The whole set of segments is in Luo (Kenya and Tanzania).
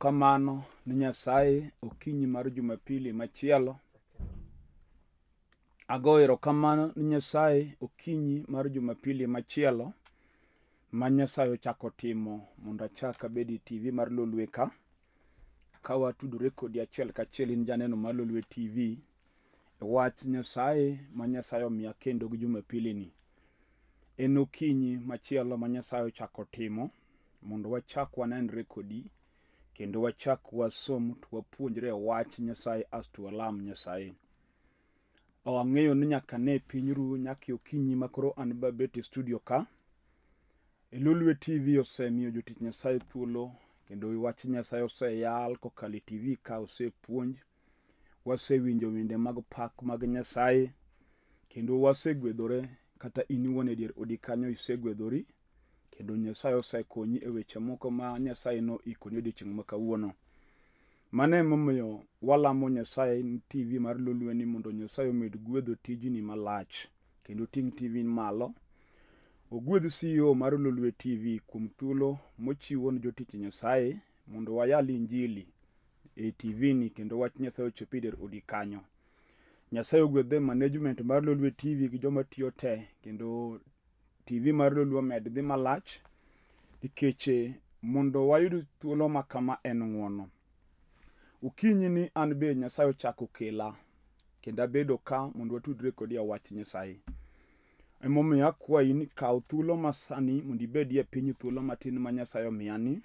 erokamano ni Nyasaye okinyi mar Jumapili machielo. Ago erokamano ni Nyasaye okinyi mar Jumapili machielo ma Nyasaye ochako timo mondo achak abed TV mar Lolwe ka watudore kodi achiel kachiel in janeno mar Lolwe TV wach Nyasaye ma Nyasaye omiya kendo gi Jumapili ni. En okinyi machielo ma Nyasaye ochako timo mondo wachak wanenre kodi kendo wachak wasom to wapuonjre wach Nyasaye asto walam Nyasaye. Ang'eyo ni nyaka ne piny ru nyaka okinyi makoro an babet e studio ka. Lolwe TV osemiyo jotich Nyasaye thuolo kendo wach Nyasaye oseyal kokalo TV ka osepuonj. Wasewinjo wende mag pak mag Nyasaye kendo wasegwedhore kata in iwuon e dier odi kanyo isegwedhori kendo Nyasaye osekonyi e weche moko ma Nyasaye no ikoni odiochieng' ma kawuono. Mano emomiyo walamo Nyasaye ni TV mar Lolwe ni mondo Nyasaye omed gwedho tijni malach kendo ting' TV malo. Ogwedh CEO mar Lolwe TV kuom thuolo mochiwo ne jotich Nyasaye mondo wayal injili e TV ni kendo wach Nyasaye ochopi e dier odi kanyo. Nyasaye ogwedhe management mar Lolwe TV gi joma tiyo te kendo TV mar Lolwe omed dhi malach nikech mondo wayud thuolo ma kama en ng'wono. Okinyi ni an be Nyasaye ochako kela kendo abedo ka mondo watudre kodi e wach Nyasaye. Emomiyo akwayi ni kaw thuolo masani mondo ibedie piny thuolo matin ma Nyasaye omiyani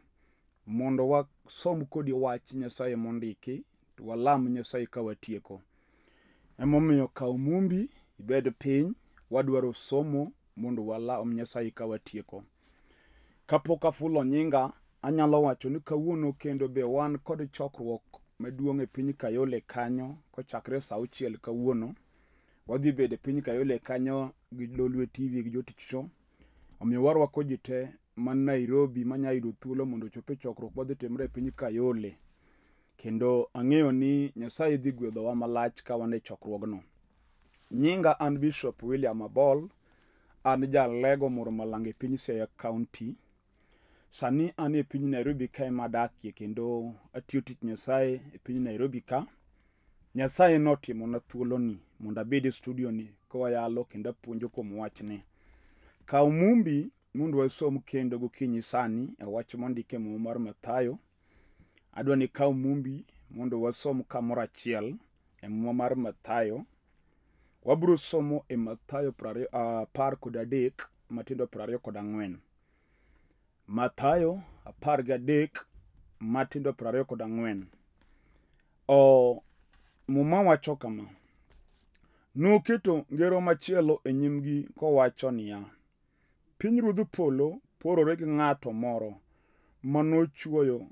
mondo wasom kodi wach Nyasaye mondiki to walam Nyasaye ka watieko. Emomiyo kaw mumbi ibed piny wadwaro somo mondo walam Nyasaye ka watieko. Kapok afulo nyinga anyalo wacho ni kawuono kendo be wan kod chokruok maduong' e piny Kayole kanyo kochakre saa 6 kawuono. Wadhi bedo e piny Kayole kanyo gi Lolwe TV gi jotich cho. Omiyo warwako ji te man Nairobi manya yudo thuolo mondo ochop e chokruok wadhi timre e piny Kayole. Kendo ang'eyo ni Nyasaye dhi gwedhowa malach ka wan e chokruogno. Nyinga an Bishop William Abol, an jalego moro malang' e piny Siaya County. Sani an e piny Nairobi ka ema adakie kendo atiyo tich Nyasaye e piny Nairobi ka. Nyasaye notimona thuoloni mondo abed e studio ni kawayalo kendo apuonjo kuom wachne. Kaw mumbi mondo wasom kendo gokinyi sani e wach mondike Muma mar Mathayo. Adwa ni kaw mumbi mondo wasom kamoro achiel e Muma mar Mathayo. Wabro somo e Mathayo 13 matindo 24. Mathayo 13 matindo 24. Muma wacho kama: noketo ngero machielo e nyimgi kowacho niya, pinyruodh polo porore gi ng'ato moro manochuoyo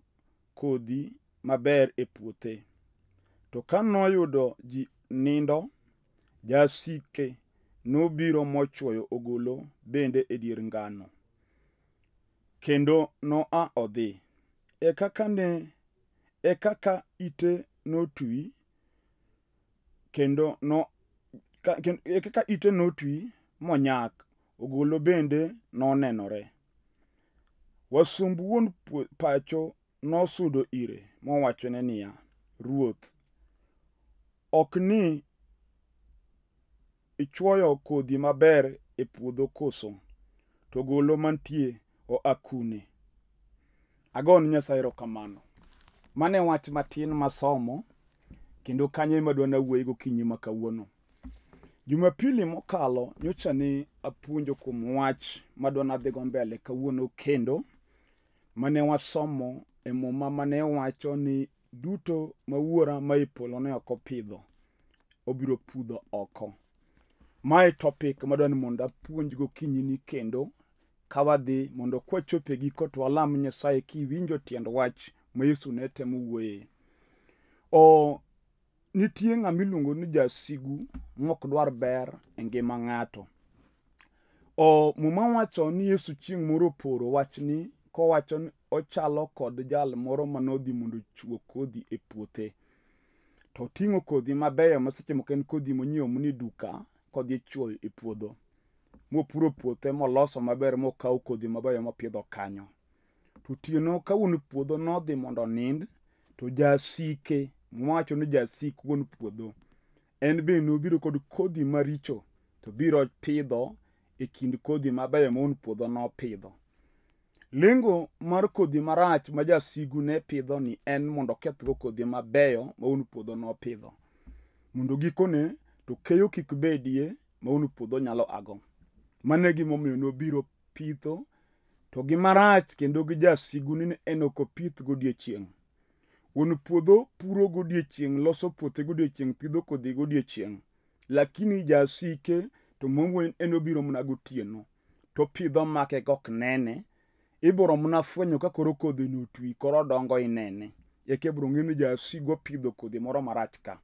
kodhi maber e puothe. To ka noyudo ji nindo, jasike nobiro mochuoyo ogolo bende e dier ngano. Kendo noa odhi. E kaka ite notwi kendo kaka ite notwi monyak, ogolo bende nonenore. Wasumb wuon pacho nosudo ire mowachone niya, Ruoth, ok ni ichuoyo kodhi maber e puodho koso, to ogolo mantie oa kune? Agon Nyasaye erokamano. Mane wach matin masomo kendo kanyo ema dwa nawuoyo gokinyi ma kawuono. Jumapili mokalo nyocha ne apuonjo kuom wach madwa nadhigo mbele kawuono kendo mane wasomo e Muma mane wacho ni duto ma wuora ma ipolo ne ok opidho obiro pudho oko. Mae topic madwa ni mondo apuonj gokinyi ni kendo kawadhi mondo kwachope giko to walam Nyasaye kiwinjo tiend wach ma Yesu ne temo wuoye. Nitie ng'ama iluongo ni jasigu mok dwar ber e ngima ng'ato. Muma wacho ni Yesu chieng' moro oporo wachni kowacho ni ochalo kod jal moro manodhi mondo chuo kodhi e puothe. To ting'o kodhi mabeyo ma seche moko en kodhi monyiewo mni duka kodhi chuoyo e puodho. Mopuro puothe moloso maber mokaw kodhi mabeyo mopidho kanyo. To otieno ka wuon puodho nodhi mondo nind to jasike mwacho ni jasik wuon puodho en be nobiro kod kodhi maricho to biro pidho e kind kodhi mabeyo ma wuon puodho nopidho. Lengo mar kodhi marach ma jasigu ne pidho ni en mondo kethgo kodhi mabeyo ma wuon puodho nopidho, mondo gikone to keyo kik bedie ma wuon puodho nyalo ago. Mane gimomiyo nobiro pitho, to gimarach kendo gi jasigu ni en ok opith godiechieng'. Wuon puodho puro godiechieng', loso puothe godiechieng', pidho kodhi godiechieng', lakini jasike to momwen en obiro mana gotieno to pidho make kok nene. Ibiro mana fwenyo ka koro kodhi no twi koro dongo inene, eke biro ng'e ni jasigu pidho kodhi moro marach ka.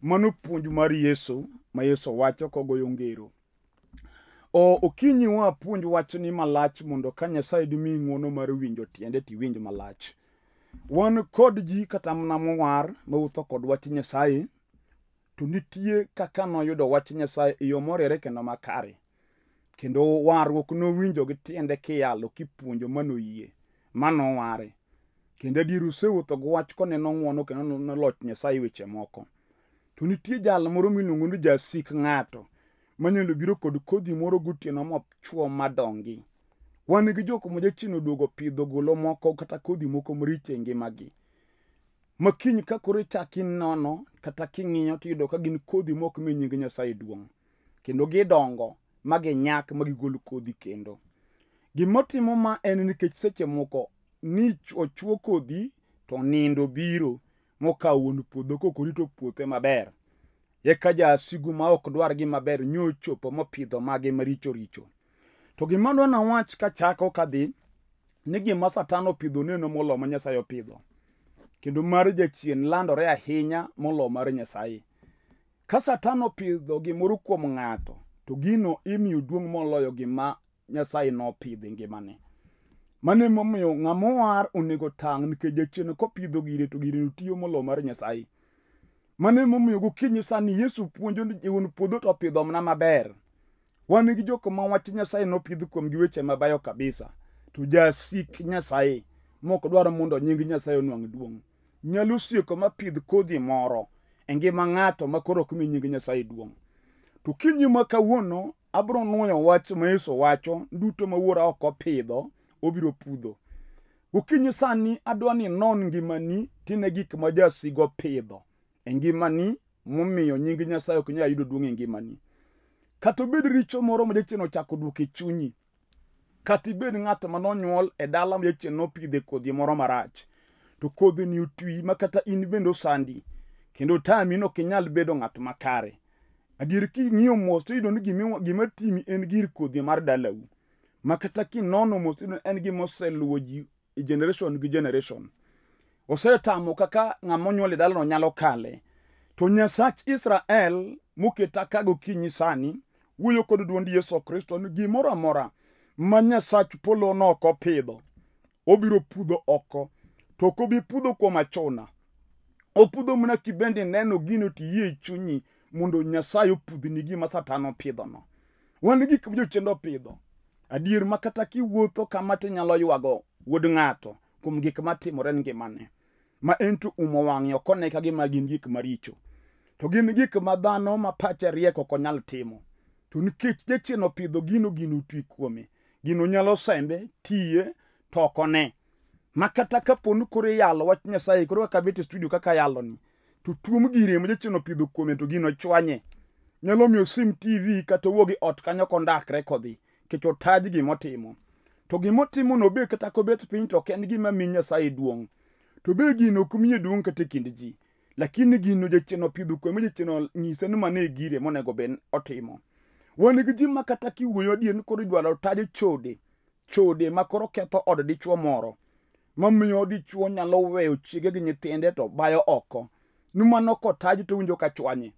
Mano puonj mar Yesu ma Yesu wacho kogoyo ngero. Okinyi wapuonj wachni malach mondo ka Nyasaye dimi ng'wono mar winjo tiende tiwinj malach. Wan kod ji kata mana mowar mawuotho kod wach Nyasaye, to nitie kaka noyudo wach Nyasaye e yo moriere kendo makare. Kendo warruok nowinjo gi tiende kiyalo kipuonjo manoyie, manoware. Kendo adier osewuotho gi wach koneno ng'wono kendo noloch Nyasaye weche moko. To nitie jal moro miluongo ni jasik ng'ato manyalo biro kod kodhi moro gotieno mochwo madongi. Wan gi jok mojachieno duogo pidho golo moko kata kodhi moko maricho e ngimagi. Makiny ka koro ichaki nono kata king'iyo tiyudo ka gin kodhi mok mi nying Nyasaye duong'. Kendo gidongo maginyak magigol kodhi kendo. Gimotimo ma en nikech seche moko ni ochwo kodhi to nindo biro mokawo wuon puodho kokorito puothe maber. Eka jasigu ma ok dwar gi maber nyochopo mopidho mage maricho richo. To gima dwana wach kachako kadhi ni gima Satan opidho neno molo ma Nyasaye opidho. Kendo mar jachien landore ahinya molo mar Nyasaye. Ka Satan opidho gimoro kuom ng'ato, to gino imiyo duong' moloyo gima Nyasaye nopidho ngimane. Mane momiyo ng'amowar onego tang' nikech jachien kopidho gire to gire tiyo molo mar Nyasaye. Mane momiyo gokinyi sani Yesu puonjo ni wuon puodho to pidho mana maber. Wan gi jok ma wach Nyasaye nopidho kuom gi weche mabeyo kabisa. To jasik Nyasaye mok dwar mondo nying Nyasaye onwang' duong'. Nyalo sieko mapidh kodhi moro e ngima ng'ato makoro ok mi nying Nyasaye duong'. To kinyi ma kawuono abiro nuoyo wach ma Yesu wacho duto ma wuora ok opidho obiro pudho. Gokinyi sani adwani non ngimani tine gik ma jasigo pidho e ngimani momiyo nying Nyasaye ok nyal yudo duong' e ngimani. Kata obed richo moro ma jachien ochako duoke chunyi, kata ibed ng'at manonyuol e dala ma jachien nopidhe kodhi moro marach, to kodhi ni otwi ma kata in bende osandi kendo tami no kinyal bedo ng'at makare. Adier king'iyo mos tiyudo ni gima timi en gir kodhi mar dalau, ma kata kinono mos tiyudo en gima oseluwo ji e generation gi generation. Osetamo kaka ng'ama onyuol e dalano nyalo kale. To Nyasach Israel moketa ka gokinyi sani wuoyo kod duond Yesu Kristo ni gimoro amora ma Nyasach polo nok opidho obiro pudho oko. To ok obi pudho kuom achuna. Opudho mana kibende neno gino tiyie e chunyi mondo Nyasaye opudhni gima Satan opidho no. Wan gik ma jochendo opidho. Adier ma kata kiwuotho kama tinyalo ywago wuod ng'ato kuom gik matimore ngimane. Ma ento umo wang'e ok one ka gima gin gik maricho. To gin gik ma dhano ma pache rieko ok onyal timo. To nikech jachien opidho gino twi kuome. Gino nyalo sembe, tiye, to ok one. Ma kata kaponi koro yalo wach Nyasaye koro kaka bet e studio kaka yalo ni, to tuom gire ma jachien opidho kuome to gino chwanye. Nyalo miyo sim TV kata wuogi ot kanyo kondakre kodhi, kech otaj gimotimo. To gimotimo no be kata kobet piny to ok en gima mi Nyasaye duong'. To be gino ok miye duong' kata e kind ji. Lakini gino jachien opidho kuome, jachien nyise ni mane gire monego ben otimo. Wan gi ji ma kata kiwuoyo adier ni koro idwaro taj chode ma koro ketho od dichuo moro. Mamiyo dichuo nyalo weyo chiege gi nyithinde to bayo oko. Numano kotaj to winjo ka chwanye.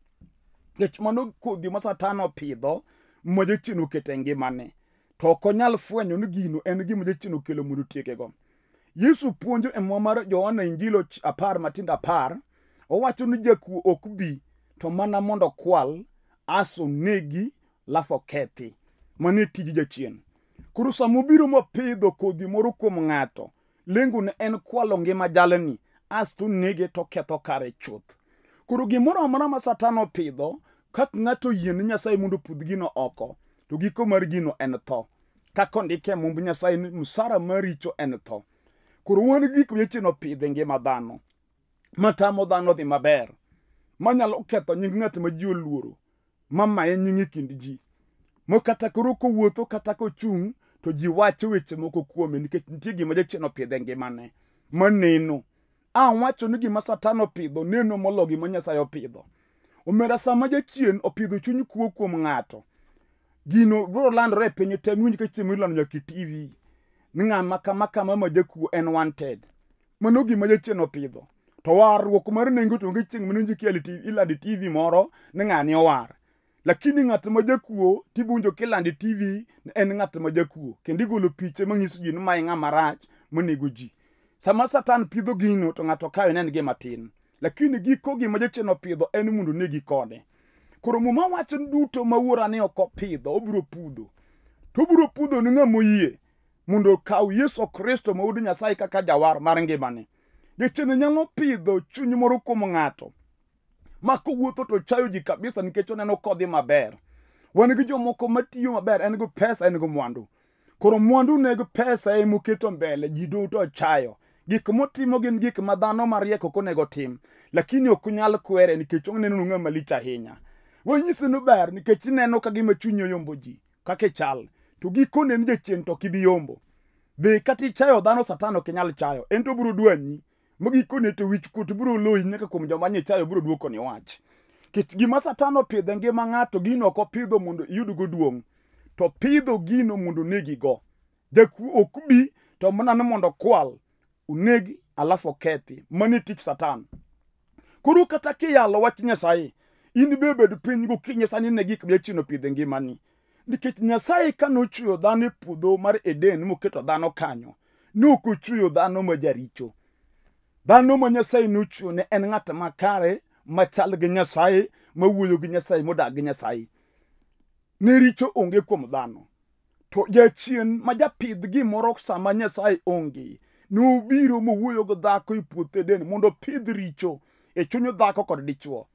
Kech mano kodhi ma Satan opidho ma jachien oketo e ngimane. To ok onyal fwenyo ni gino en gima jachien okelo mondo otiekego. Yesu puonjo e mo mar Johana Injili 10:10. Owacho ni jakuo ok bi to mana mondo kwal, aso negi, lafu kethi. Mane tij jachien. Koro sama obiro mopidho kodhi moro kuom ng'ato, lengo ne en kwalo ngima jalni, asto nege to ketho kare chuth. Koro gimoro amora ma Satan opidho, kaka ng'ato yie ni Nyasaye mondo pudh gino oko, to giko mar gino en tho. Kaka ondike Mumb Nyasaye ni msara mar richo en tho. Koro wan gik weche no pidhe ngima dhano, matamo dhano dhi maber, manyalo ketho nying ng'at ma ji oluoro, mamaye nying kind ji. Kata koro kowuotho kata kochung' to ji wacho weche moko kuome nikech nitie gima jachien opidhe ngimane maneno. Wacho ni gima Satan opidho neno molo gima Nyasaye opidho. Omera sama jachien opidho chuny kuo kuom ng'ato, gino biro landore e piny te winj ka chiemo ilando nyaka TV ni ng'ama kama ma jakuo en wanted. Mano gima jachien opidho. To warruok mar nengo to onge chieng' manonji kiali TV ilando TV moro ni ng'ani owar. Lakini ng'at ma jakuo tibunjo kilando TV en ng'at ma jakuo. Kendo igolo piche manyiso ji ni mae ng'ama rach monego ji. Sama Satan pidho gino to ng'ato kawe en gima tin. Lakini giko gima jachien opidho en mondo negi kode. Koro muma wacho duto ma wuora ne ok opidho obiro pudho. To obiro pudho ni ng'ama oyie mondo kaw Yesu Kristo ma wuod Nyasaye kaka jawar mar ngimane. Jachien nyalo pidho chuny moro kuom ng'ato ma kowuotho to chayo ji kabisa nikech oneno kodhi maber. Wan gi jomoko matiyo maber, en go pesa, en go mwandu. Koro mwandu nego pesa ema oketo mbele, ji duto chayo. Gik motimo gin gik ma dhano marieko konego tim, lakini ok nyal kwere nikech oneno ng'ama lich ahinya. Wanyise no ber nikech neno ka gima chunyi oyombo ji kaka chal, to gikone ni jachien to kibi yombo. Be kati chayo dhano Satan ok nyal chayo, en to biro dwanyi. Mogikone to wich kut biro loyi nyaka kuom joma nye chayo biro duoko ni wach. Kit gima Satan opidho ngima ng'ato gino ok opidho mondo iyud go duong', to pidho gino mondo negi go. Jakuo ok bi to mana ni mondo kwal unegi alafu kethi. Mani tich Satan. Koro kata kiyalo wach Nyasaye, in bebed piny gokinyi sani ne gik jachien opidho ngimani. Nikech Nyasaye kanochweyo dhano e puodho mar Eden moketo dhano kanyo, nok ochweyo dhano ma jaricho. Dhano ma Nyasaye nochweyo ne en ng'at makare, machal gi Nyasaye, mawuoyo gi Nyasaye, modak gi Nyasaye. Ne richo onge kuom dhano. To jachien ma japidh gimoro sama Nyasaye onge, nobiro mowuoyo go dhako e puoth Eden mondo pidh richo e chuny dhako kod dichuo.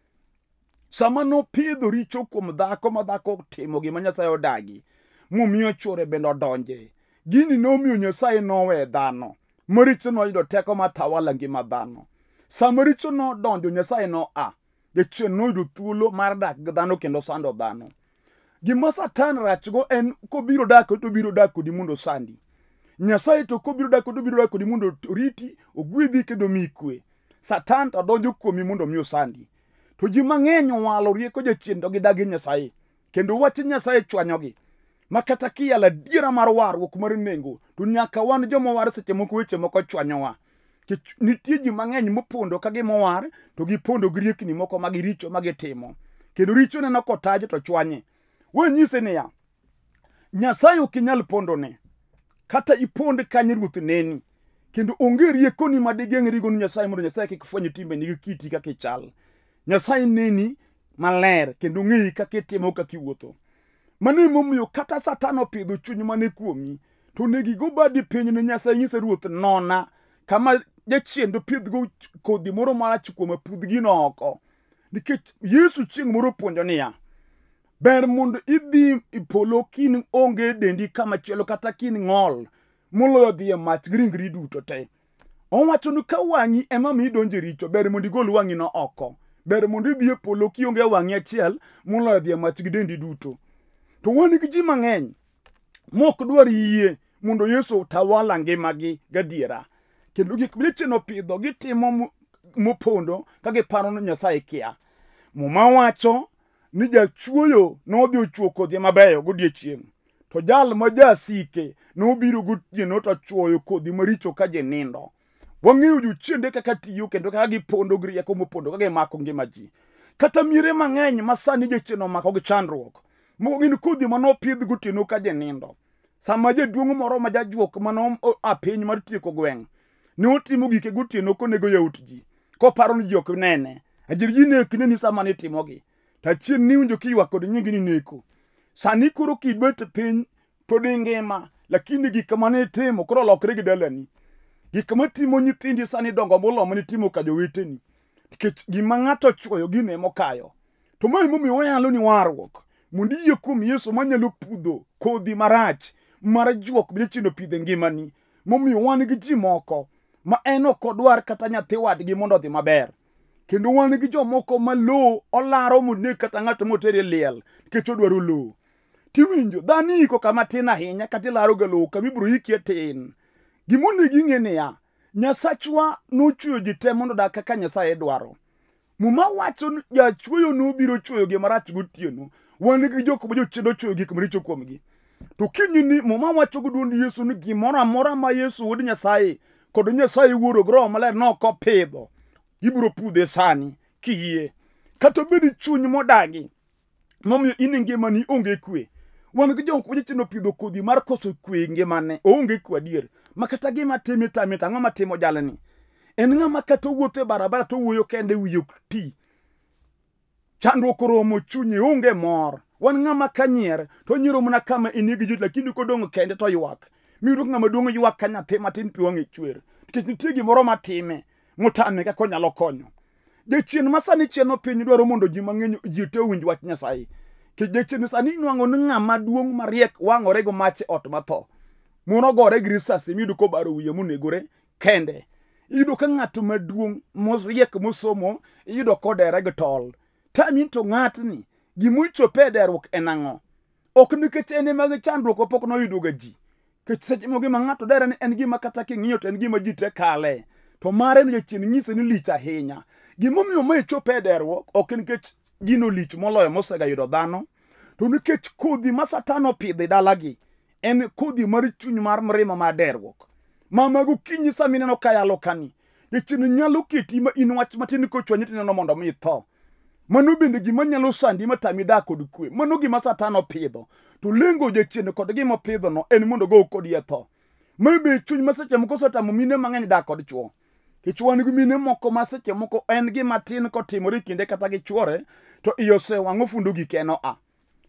Sama nopidho richo kuom dhako ma dhako timo gima Nyasaye odagi, momiyo chwore bende odonje. Gini nomiyo Nyasaye nowe dhano, maricho noyudo teko matawala ngima dhano. Sama richo nodonjo, Nyasaye jachien noyudo thuolo mar dak gi dhano kendo sando dhano. Gima Satan rachgo en kobiro dako to biro dako di mondo sandi. Nyasaye to kobiro dako to biro dako di mondo riti, ogwedhi kendo mi kwe. Satan to donjo kuomi mondo miyo sandi. To ji mang'eny owalo rieko jachien to gidagi Nyasaye, kendo wach Nyasaye chwanyogi. Makata kiyala diera mar warruok mar nengo, to nyaka wan joma war seche moko weche moko chwanyowa. Nitie ji mang'eny mopondo ka gimowar, to gipondo gi riekni moko magiricho magitimo. Kendo richo neno kotaje to chwanye. Wenyise niya, Nyasaye ok inyal pondone, kata ipond kanye ruoth neni. Kendo onge riekoni madigeng'rigo ni Nyasaye mondo Nyasaye kik fweny timbeni gi kiti kaka ichal. Nyasaye neni maler kendo ng'eyi kaka itimo kaka iwuotho. Mano emomiyo kata Satan opidho chuny mane kuomi, to negigo badi piny ne Nyasaye nyise ruoth nona, kama jachien dopidhgo kodhi moro marach kuome, pudh gino oko. Nikech Yesu chieng' moro puonjo niya, ber mondo idhi e polo kin onge dendi kama chielo kata kin ng'ol, moloyo dhi e mach gi ringri duto te. Owacho ni ka wang'i ema mi idonje richo, ber mondo igol wang'i no oko. Ber mondo idhi e polo kionge wang'i achiel, moloyo dhi e mach gi dendi duto. To wan gi ji mang'eny mok dwar yie mondo Yesu tawala ngimagi gadiera. Kendo gik jachien opidho gitimo mopondo ka giparo ni Nyasaye kia. Muma wacho ni jachuoyo nodhi ochuo kodhi mabeyo godiechieng', to jal ma jasike nobiro gotieno to chuoyo kodhi maricho ka je nindo. Wang'eyo jochiende kaka tiyo kendo kaka gipondo gi rieko mopondo ka gimako ngima ji. Kata miere mang'eny ma sani jachien omako gi chandruok, moko gin kodhi manopidh gotieno ka je nindo. Sama jaduong' moro ma jajuok mano piny mar tieko gweng', ne otimo gike gotieno konego yaut ji, koparo ni ji ok nene. Ajir ji nek neni sama nitimogi. Tachien niwinjo kiywak kod nyingi ni neko. Sani koro kibet piny pod ingima, lakini gik mane itimo koro lokre gi dalani. gik matimo nyithindi sani dongo molomo ni timo ka joweteni nikech gima ng'ato chwoyo gine mokayo. To mae momiyo wanyalo ni warruok mondo iyie kuom Yesu manyalo pudho kodhi marach mar juok bechino pidhe ngimani. Momiyo wan gi ji moko ma en ok odwar kata nyathi wadgi mondo odhi maber. Kendo wan gi jomoko ma lo olaro moneg kata ng'ato motere liel nikech odwaro lo. Tiwinjo dhani iko kama tin ahinya kata ilaro ga lo kama ibiro ikie tin. Gimonegi ng'e niya, Nyasachwa nochweyo ji te mondo odag kaka Nyasaye dwaro. Muma wacho jachweyo nobiro chweyo gima rach gotieno. Wan gi jok ma jochendo chweyo gik maricho kuomgi. To kinyini muma wacho go duond Yesu ni gimoro amora ma Yesu wuod Nyasaye kod Nyasaye wuoro Roho Maler noko pidho ibiro pudhe sani kiyie. Kata bedi chuny modagi momiyo in ngimani onge kwe. Wan gi jok ma jochendo pidho kodhi mar koso kwe ngimane onge kwe adier. Makata gima time tamita ng'ama timo jalni. En ng'ama kata wuotho e barabara to wuoyo kende wiyo ti. Chandruok oromo chunye onge mor. Wan ng'ama kanyier to nyiro mana kama inigi jut lakini kodong kende to ywak. Miyudo ng'ama duong' ywak ka nyathi matin pi wang'e chwer. Nikech nitie gimoro matime motame kaka onyalo konyo. Jachien masani chieno piny dwaro mondo ji mang'eny ji te owinj wach Nyasaye. Nikech jachien sani inwang'o ni ng'ama duong' mariek wang'ore go mach e ot matho. Mono gore gi risasi miyudo ko baro wiye monegore kende. Iyudo ka ng'ato maduong' moriek mosomo iyudo kodere gi tol. Tami to ng'atni gimuchope e derruok en ang'o? Ok nikech en ema chandruok opok noyudo ga ji. Kech seche mogi ma ng'ato dere ni en gima kata king'iyo to en gima ji te kale. To mare ni jachien nyise ni lich ahinya. Gimomiyo ma ichope e derruok ok nikech gino lich moloyo mosega yudo dhano. To nikech kodhi ma Satan opidho dalagi en kodhi mar chuny mar mrima mar derruok. Mama gokinyi sami neno kayalo kani. Jachien nyalo keti ma in wach matin kochwanyi tineno mondo mi tho. Mano bende gima nyalo sandi matami dak kod kwe. Mano gima Satan opidho. To lengo jachien kod gima opidho no en mondo go kod yetho. Maybe chuny maseche moko satamo mine mang'eny dak kod chuo. Kichwan gi mine moko maseche moko en gima tin kotimore kinde kata gi chuore to iyose wang'o fundo gi keno a.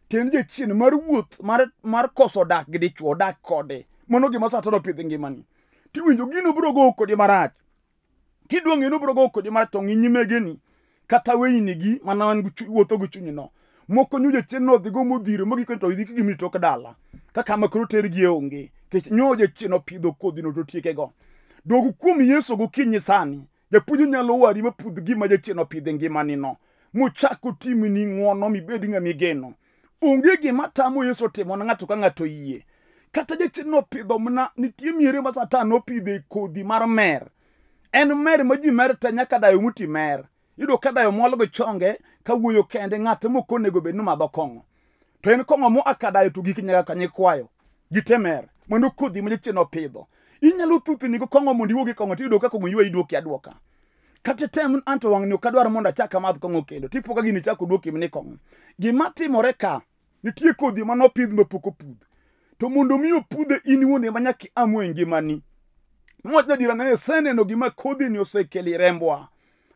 Ken jachien mar wuoth mar koso dak gi dichuo dak kode. Mano gima Satan opidho ngimani. Tiwinjo gino biro go kodi marach. Kidwang'e no biro go kodi marach to ng'inyimegeni. Kata weyinigi mana wan wuotho gi chunyi no. Moko nyo jachien no dhigo modhiro mogiko to idhiki gimi tok dala. Kaka makro tergi onge. Kech nyo jachien opidho kodhi no to tieke go. Dogu kuom Yesu gokinyi sani. Japuonj nyalo wari mapudh gima jachien opidhe ngimani no. Mochako timni ng'wono mibed ng'ama igeno. Onge gima tamo Yesu timo na ng'ato ka ng'ato yie. Kata jachien no pidho mana nitie miere ma Satan opidhe kodhi mar mer. En mer ma ji mer te nyaka dayo muti mer. Yudo ka dayo molo go chonge ka wuoyo kende ng'ato moko nego bed ni madho kong'o. To en kong'o mo akadayo to gik nyaka kanye kwayo. Gitemer mondo kodhi ma jachien opidho. Inyalo thuthni go kong'o mondo iwuogi kong'o tiyudo ka kong'o ywa iduoki aduoka. Kata tem anto wang'ni ok adwar mondo achaka madh kong'o kendo. Tipo ka gini chako duoki mni kong'o. Gima timore ka nitie kodhi manopidh mapok opudh. To mondo mi opudhe in wuone ma nyaka amwe ngimani. Moja dira na seneno gima kodhi ni osekeli rembwa.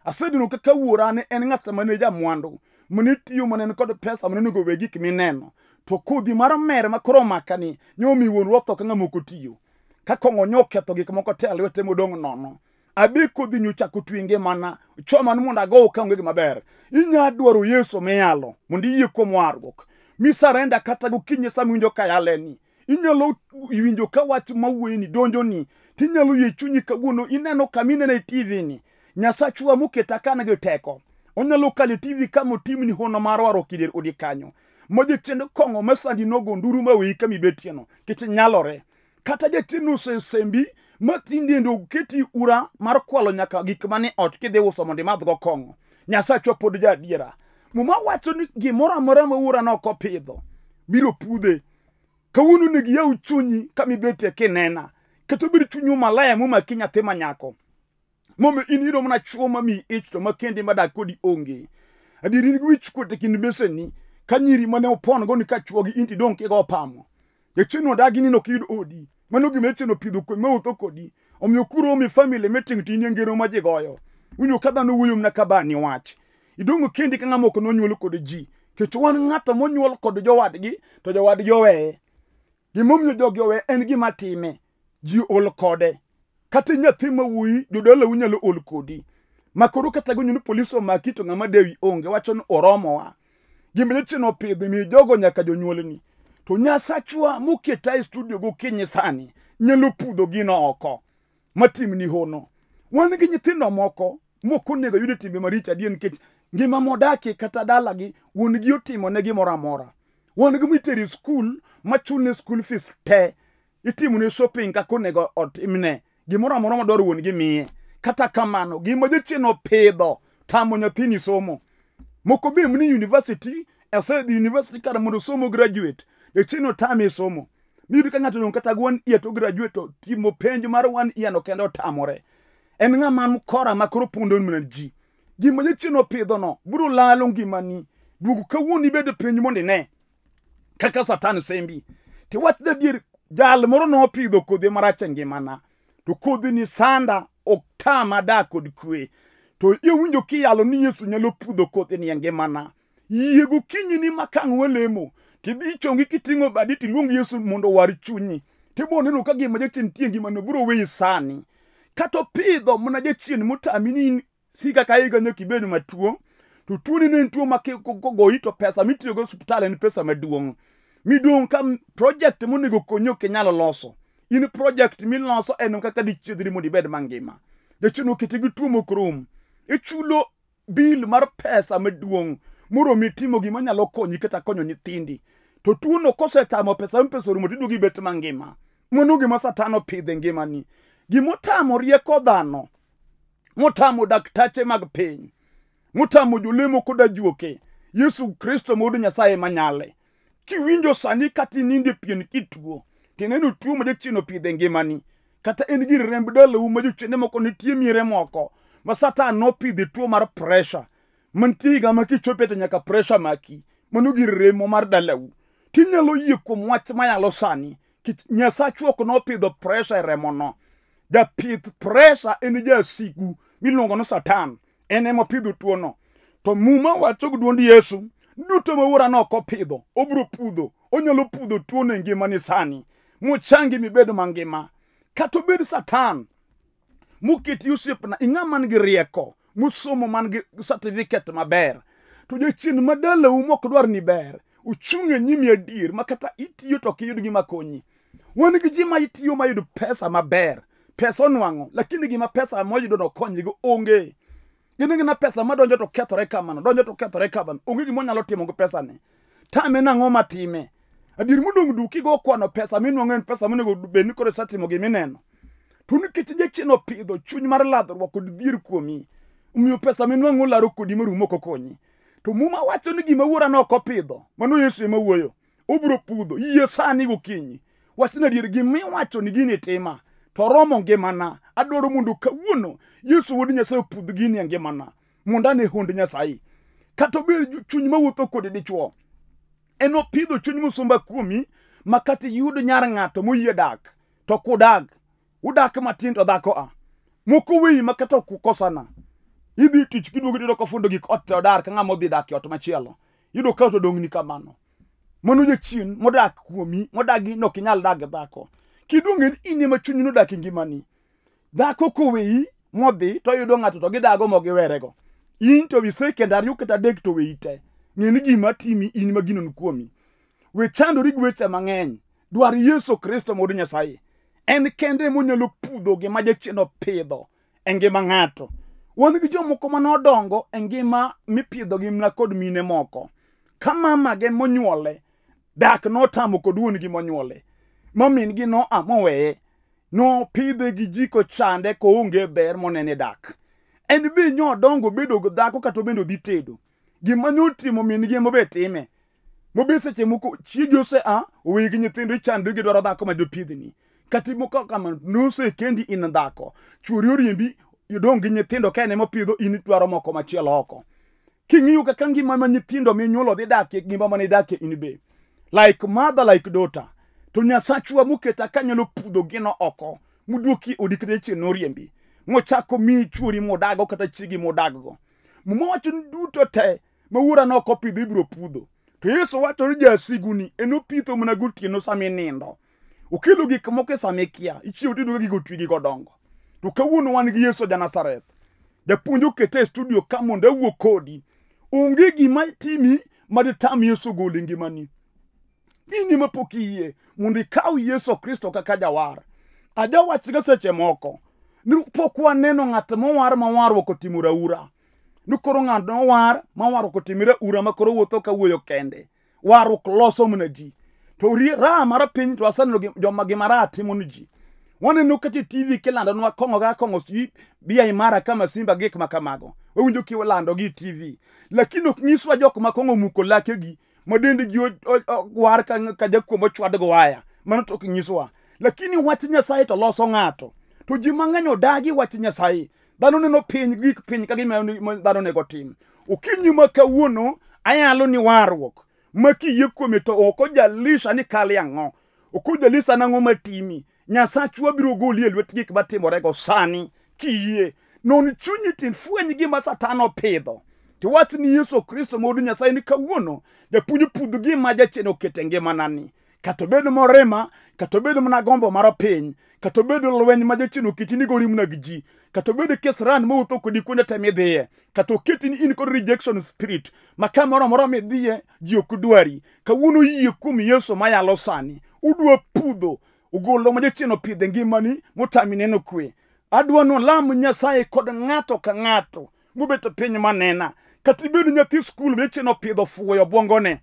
Asedino kaka wuora ne en ng'at mane jamwandu. Mane tiyo mane kod pesa mane nego we gik mineno. To kodhi mar mer makoro makani nyomi wuon rotho ka ng'amoko tiyo. Ka kong'o nyoketho gik moko te alwete modong' nono. Abi kodhi nyochako twinge mana choma ni mondo ago ka onge gima ber. Inya dwaro Yesu miyalo mondo iyie kuom warruok. Misarenda kata gokinyi sami winjo ka yaleni. Inyalo winjo ka wach mawuoyini donjoni. Tinyalo yie chunyi kawuono ineno kaminene e TV ni. Nyasachwa muketa kana gi teko. Onyalo kale TV kama timni hono mar waro kider odi kanyo. Moje chendo kong'o mesandi nogo nduru mawi kami betieno. Kech nyalore. Kata jatino sembi matinde ndo keti ura mar kwalo nyaka gik mane ot kidhi uso mondo imadhgo kong'o. Nyasachwa pod jadiera. Muma wacho ni gimoro amora ma ura no kopidho biro pudhe. Kawuono negi yaw chunyi kami betie kinena. Kata biro chunyu malaya muma kinyathi manyako. Mome inido mna chuo mami ich to makendi madak kodi onge. Adiri nigi wich kuote kind meseni kanyiri mane opon go ni ka chuogi inti dong kigo pamo. Jachien odagi ni no kiyud odi. Mano gima jachien opidho kwe mautho kodi. Omiyo kuro mi family meeting tini ngero ma jigoyo. Unyo kadha no wuyo mna kabani wach. Idongo kendi ka ng'ama ok nonyuol kod ji. Kech wan ng'ato monyuol kod jowadgi to jowadgi oweye. Gimomiyo jogi oweye en gima time. Ji ol kode. kata nyathi ma wuoyi jodala unyalo ol kodi makoro kata gonyo ni polisi omaki to ng'ama dewi onge wacho ni oromowa gimbe chino pidhi mi jogo nyaka jonyuolni to Nyasachwa moketa e studio gokinyi sani nyalo pudho gino oko matimni hono. Wan gi nyithindo moko mokonego yudo timbe maricho adien nikech ngima modaki kata dala gi wuon gi otimo ne gimoro amora. Wan gi miteri skul machune school fees te itimo ne shopping kako nego otimne gimoro amora madwaro wuon gi miye. Kata kamano gima jochieno pidho tamo nyathini somo. Moko be mni university ese the university kar mondo somo graduate jochieno tame somo. Miyudo ka ng'ato dong kata gwan iya to graduate to timo penj mar wan iya no kendo tamore. En ng'ama mkora makoro pundo mna ji. Gima jochieno pidho no biro lalo ngimani. Duogo kawuoni bedo penj mondo ne kaka Satan sembi. Ti wach da dier jal moro no pidho kodhi marach ngimana. To kodhi ni sanda oktama da kod kwe. To iwinjo kiyalo ni Yesu nyalo pudho kodhi ni ngimana. Yie gokinyi ni makang' welemo. Tidhi chongi kiting'o badi tiluong Yesu mondo war chunyi. Tibo neno ka gima jachien tie ngimano biro weyi sani. Kato pidho mna jachien motami ni higa ka higa nyaka ibed matuo. To tuoni ne en tuo makogoyi to pesa mitiyogo hospital en pesa maduong'. Midong ka project monego konyo kenyalo loso. In project miloso en kaka dichiedhri mondo ibed mangima. Jachien oketi gi tuo mokrom. Ichulo bill mar pesa maduong' moromi timo gima nyalo konyi kata konyo nyithindi. To tuono kosetamo pesa rumo tiduogi bet mangima. Mano gima Satan opidhe ngimani. Gimotamo rieko dhano. Motamo daktache mag piny. Motamo jolemo koda juoke. Yesu Kristo modo Nyasaye manyale. Kiwinjo sani kati ninde pien kituo. Tineno tuo ma jachien opidhe ngimani. Kata en gi remb dalau ma jochiende moko nitie miere moko. Ma Satan nopidhe tuo mar pressure. Mantiga ma kichope to nyaka pressure maki. Mano gi remo mar dalau. Tinyalo yie kuom wach mayalo sani. Nyasachwa ok nopidho pressure e remo no. Japith pressure en jasigu miluongo no Satan. En ema pidho tuo no. To muma wacho gduond Yesu. Duto mawuora no kopidho. Obro pudho. Onyalo pudho tuo ne ngimani sani. Muchangi mibed mangima. Kato bed Satan. Muketi osiepna ing'ama nigi rieko. Musomo man gi certificate maber. To jachien madala mok dwar ni ber. Uchung'e nyimi adier makata itiyo to kiyud gima konyi. Wan gi ji ma itiyo mayud pesa maber. Pesa onwang'o. Lakini gima pesa moyudo no konyigo onge. Gina pesa madonjo to kethore kamano. Donjo to kethore kamano. Onge gima onyalo timo go pesa ne. Tame nang'o matime. Adir mudong duki go kwano pesa minwang'o en pesa monego bed ni koro satimo gimineno. To nikech jachien opidho chuny mar ladhruok kod dhier kuomi. Umiyo pesa minwang'o laro kodi marumo kokonyi. To muma wacho ni gima wuora no kopidho. Mano Yesu ema wuoyo. Obro pudho. Yie sani gokinyi. Wachna adier gima wacho ni gini tima. To romo ngimana. Adwaro mondo kawuono Yesu wuod Nyasaye pudh gini ngimana. Mondo ane hond Nyasaye. Kato be chuny mawuotho kodi dichuo. Eno pidho chuny musumba kuomi makati yudo nyar ng'ato moyie dak. To kudag. Udak matin to dhako a. Moko weyi makata kukosana. Idhi tich kiduogo tido kofundo gik ot to dar ka ng'ama odhi dak e ot machielo. Yudo ka to dongni kamano. Mano jachien modak kuomi, modagi no kinyal dag dhako. Kiduongen in ema chunyi no dak ngimani. Dhako koweyi modhi to yudo ng'ato to gidago mogiwerego. In to wise kendari kata dek to weyi te. Ng'eni gima timi in magino nukuomi. We chandori gi weche mang'eny. Dwar Yesu Kristo modo Nyasaye. En kende monyalo pudho gima jachien opidho e ngima ng'ato. Wan gi jomoko manodongo e ngima mipidho gi mna kod mine moko. Ka mama ge monyuole dak notamo kod wuon gi monyuole. Mamin gi no amoweye. No pidhe gi jiko chande ko onge ber monene dak. En be nyodongo bedo go dhako kata bendo dhi tedo. Gima nyotimo min gi mobetime. Mobe seche moko chiegi ose owe gi nyithindo chandre gi dwaro dhako ma do pidhni. Kati moko kama nose kendi in dhako. Churi oriembi yudong gi nyithindo ka ene mopidho in dwaro moko machielo oko. King'iyo kaka ngima ma nyithindo minyuolo dhi dakie ngima mane dakie in be. Like mother like daughter. To Nyasachwa muketa kanyalo pudho gino oko. Muduoki odikre chien oriembi. Mochako mi churi modago kata chigi modaggo. Muma wacho duto te mawuora no kopidho ibro pudho. To Yesu wacho ni jasiguni eno pitho mana gotieno sami nindo. Okelo gik moko sami kia. Ichiwo tiduogo gi gotwi gi godongo. to kawuono wan gi Yesu ja Nazareth. Japuonj okete studio ka mondo awuo kodi. Onge gima timi maditam Yesu gol ngimani. Ini mapok iyie mondo ikaw Yesu Kristo kaka jawar. Aja wachga seche moko ni pok waneno ng'at mowar mawarruok otimo raura. Ni koro ng'at mowar mawarruok otimore ura makoro wuotho ka wuoyo kende. Warruok loso mana ji. To ra mar piny to asaneno joma gimara timo ni ji. Waneno kati TV kilando nwa kongo ga kongo si bia imara kama Simba gik makamago. Wawinjo kiwalando gi TV. Lakini ok nyiswa jok makongo muko lake gi madende ji war ka jakuo chwad go waya. Mano to ok nyiswa. Lakini wach Nyasaye to loso ng'ato. To ji mang'eny odagi wach Nyasaye. Dhano neno piny gik piny ka gima dhano nego tim. Okinyi ma kawuono ayalo ni warruok. Maki yekuome to oko jalisha ni kali ang'o. Oko jalisha nang'o matimi. Nyasachwa biro goli e lwet gik matimore go sani kiyie. Non chunyi tin fweny gima Satan opidho. To wach ni Yesu Kristo modu Nyasaye ni kawuono japuonj pudho gima jachien okete ngimanani. Kato bedo morema, kato bedo mana gombo mar piny, kato bedo lweny ma jachien oketi ni gori mna gi. Kato bedo kesran mowuotho kodi kuonde te midhiye. Kato keti ni in kod rejection spirit. Maka moro midhiye ji ok dwari. Kawuono yie kuom Yesu mayalo sani. Udwa pudho ugolo ma jachien opidhe ngimani motami neno kwe. Adwa no lam Nyasaye kod ng'ato ka ng'ato mobet piny manena. Kati bedo nyathi skul ma jachien opidho fuoyo bwongone.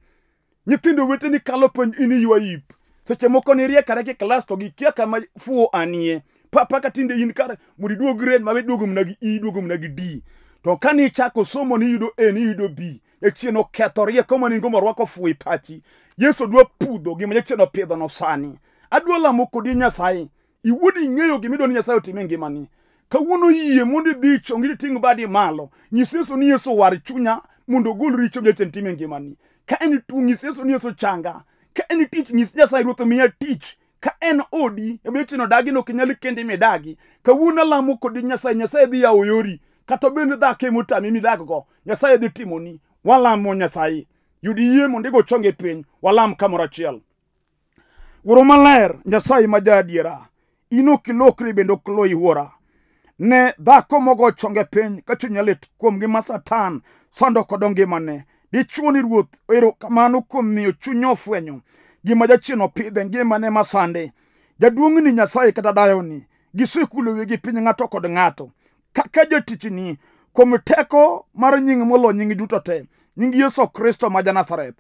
Nyithindo weteni kalo penj ini ywa ip. Seche moko ni riekare ki klas to gikia kama fuo anie. Papa katinde in kar muri duog grade ma duogo mna gi E duogo mna gi D. To kani chako somo ni yudo A ni yudo B. Jachien oketho rieko mani ngomo rwako fuo pachi. Yesu dwa pudho gima jachien opidho no sani. Adwa lamo kodi Nyasaye. Iwuodi ng'eyo gimido ni Nyasaye otime ngimani. Kawuono yie mondo dhi chongi ting badi malo. Nyis Yesu ni Yesu war chunya mondo gol richo jachien time ngimani. Ka en tu nyis Yesu ni Yesu changa. Ka en tich nyis Nyasaye ruoth miya tich. Ka en odi emichino dagi no kinyali kende medagi. Kawuono lamo kodi Nyasaye. Nyasaye dhi yawo yori. Kato bende dhake mutami midaggo. Nyasaye dhi timoni. Walamo Nyasaye. Yudi yie mondo go chonge piny. Walam kamoro achiel. Wuro maler Nyasaye ma jaadiera. Ino kilokri bendo klo iwora. Ne dhako mogo chonge piny ka chunya lit kuom gima Satan sando kod ngimane. Dichuoni ruoth ero kamano kuom miyo chunyo fwenyo gima jachien opidhe ngimane masande. Jaduong' ni Nyasaye kata dayoni gisekulo wigi piny ng'ato kod ng'ato. Kaka jatichni kuom teko mar nying molo nying duto te. Nying Yesu Kristo ma Nazareth.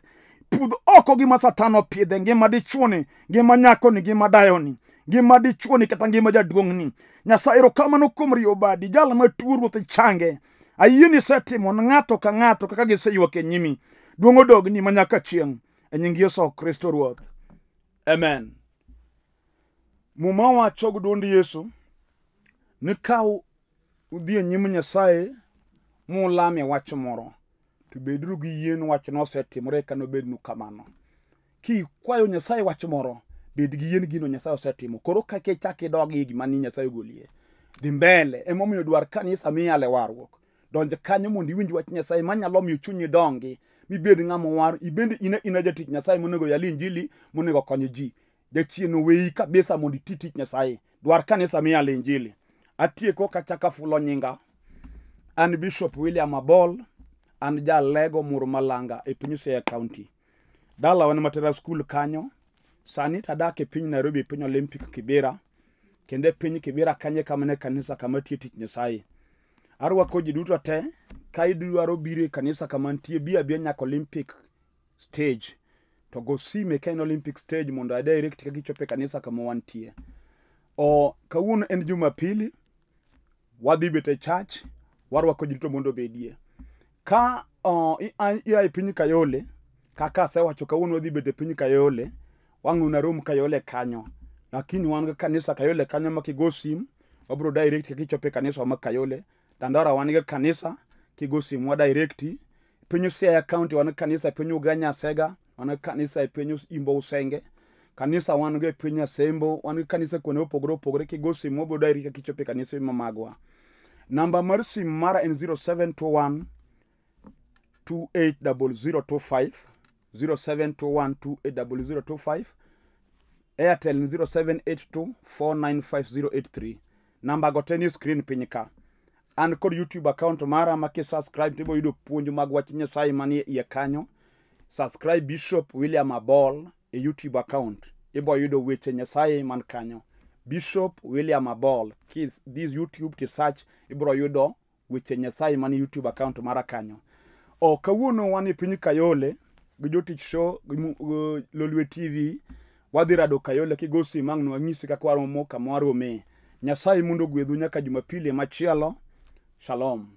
Pudh oko gima Satan opidhe ngima dichuoni, ngima nyakoni, ngima dayoni, ngima dichuoni kata ngima jaduong'ni. Nyasaye erokamano kuom rio badi jal matuo ruoth change. Ayie ni setimo ng'ato ka ng'ato kaka giseyuak e nyimi. Duong' odogni manyaka chieng'. E nying Yesu Kristo ruoth. Amen. Muma wacho gi duond Yesu ni kaw udhi e nyim Nyasaye mulame wach moro. To bedru gi yien wach no osetimore kano bednu kamano. Ki kwayo Nyasaye wach moro, bed gi yien gino Nyasaye osetimo. Koro kake chaki dogi gima ni Nyasaye golie. Dhi mbele emomiyo dwar kanisa miyale warruok. Donj kanyo mondo iwinj wach Nyasaye manyalo miyo chunyi dongi. Mibed ng'ama war, ibende ina jatich Nyasaye monego yali injili, monego konyo ji. Jachien weyi kabisa mondo iti tich Nyasaye. Dwar kanisa miyale injili. Atieko kachaka fulo nyinga. An Bishop William Abol. An jalego Murmalanga e piny Siaya County. Dala wan matera skul kanyo. Sani tadak e piny Nairobi piny Olympic Kibera. Kende piny Kibera kanye kamane kanisa kama tie tich Nyasaye. Arwako ji duto te. Ka idwaro bire kanisa kama ntie bia nyaka Olympic stage. To go sime ka en Olympic stage mondo a direct ka gichope kanisa kama wantie. O kawuono en Jumapili. Wadhi bete church. Warwako ji duto mondo bedie. Ka ia e piny Kayole, kaka sewacho kawuono wadhi bede piny Kayole, wang'una rom Kayole kanyo. Lakini wan ga kanisa Kayole kanyo makigo sim, wabro direct kichope kanisa ma Kayole. Dandora wan ga kanisa kigo sim wa direct. Piny Siaya County wan kanisa piny Uganya Sega, wan kanisa e piny Imbo Usenge. Kanisa wan ga piny Asembo, wan kanisa kuone opogore kigo sim wabro direct kichope kanisa mamagwa. Namba mar sim mara en 0721 280025 0721280025. Airtel 0782495083. namba go te ni screen piny ka. An kod YouTube account mara ma subscribe tibo yudo puonj mag wach Nyasaye manie iye kanyo. Subscribe Bishop William Abol e YouTube account. Ibo yudo weche Nyasaye man kanyo. Bishop William Abol. This YouTube to search ibro yudo weche Nyasaye man YouTube account mara kanyo. O kawuono wan e piny Kayole gi jotich show Lolwe TV. Wadhi rado Kayole kigo simang' nwang'isi kaka waromo kama warome. Nyasaye mundo gwedhu nyaka Jumapili machielo. Shalom.